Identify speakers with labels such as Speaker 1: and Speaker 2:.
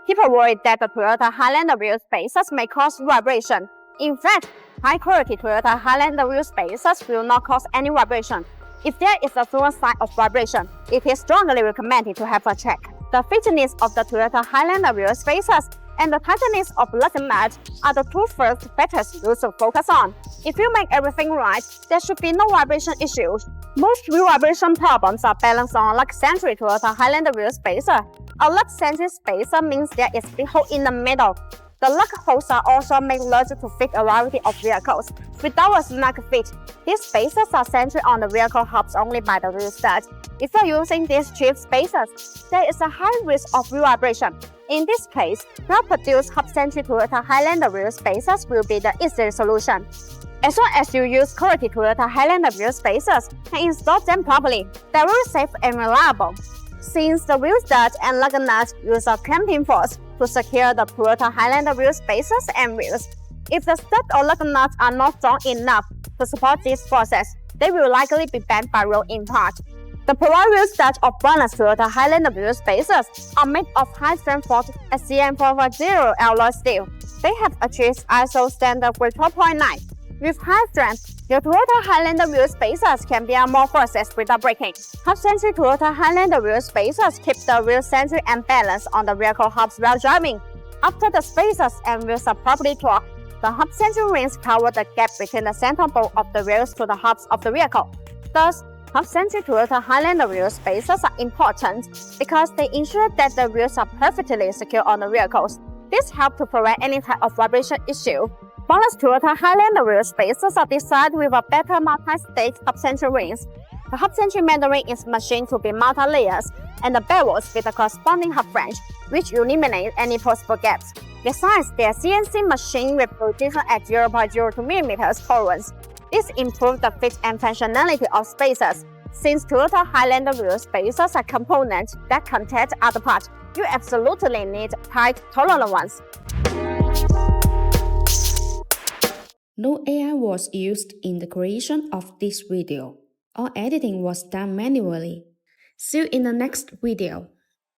Speaker 1: People worry that the Toyota Highlander wheel spacers may cause vibration. In fact, high-quality Toyota Highlander wheel spacers will not cause any vibration. If there is a small sign of vibration, it is strongly recommended to have a check. The fitness of the Toyota Highlander wheel spacers and the tightness of lug nut are the two first factors you should focus on. If you make everything right, there should be no vibration issues. Most wheel vibration problems are balanced on a lug-centric Toyota Highlander wheel spacer. A lug-centric spacer means there is a hole in the middle. The lug holes are also made larger to fit a variety of vehicles. Without a snug fit, these spacers are centered on the vehicle hubs only by the wheel stud. If you are using these cheap spacers, there is a high risk of wheel vibration. In this case, well-produced Hub-Centric Toyota Highlander wheel spacers will be the easiest solution. As long as you use quality Toyota Highlander wheel spacers and install them properly, they will be safe and reliable. Since the wheel stud and lug nut use a clamping force to secure the Toyota Highlander wheel spacers and wheels, if the stud or lug nuts are not strong enough to support these forces, they will likely be bent by road impact. The provide wheel studs of BONOSS Toyota Highlander wheel spacers are made of high-strength SCM450 alloy steel. They have achieved ISO standard grade 12.9. With high strength, your Toyota Highlander wheel spacers can bear more forces without breaking. Hub-Centric Toyota Highlander wheel spacers keep the wheel centered and balanced on the vehicle hubs while driving. After the spacers and wheels are properly torqued, the Hub-Centric rings cover the gap between the center bolt of the wheels to the hubs of the vehicle. Thus, Hub-Centric Toyota Highlander wheel spacers are important because they ensure that the wheels are perfectly secure on the vehicles. This helps to prevent any type of vibration issue. BONOSS Toyota Highlander wheel spacers are designed with a better multi-stage Hub-Centric rings. The Hub-Centric main ring is machined to be multi-layers, and the bells with the corresponding hub flange, which eliminate any possible gaps. Besides, they are CNC machined with precision at 0.02 mm tolerance. This improves the fit and functionality of spacers. Since Toyota Highlander wheel spacers are components that contain other parts, you absolutely need tight, tolerant ones.
Speaker 2: No AI was used in the creation of this video. All editing was done manually. See you in the next video.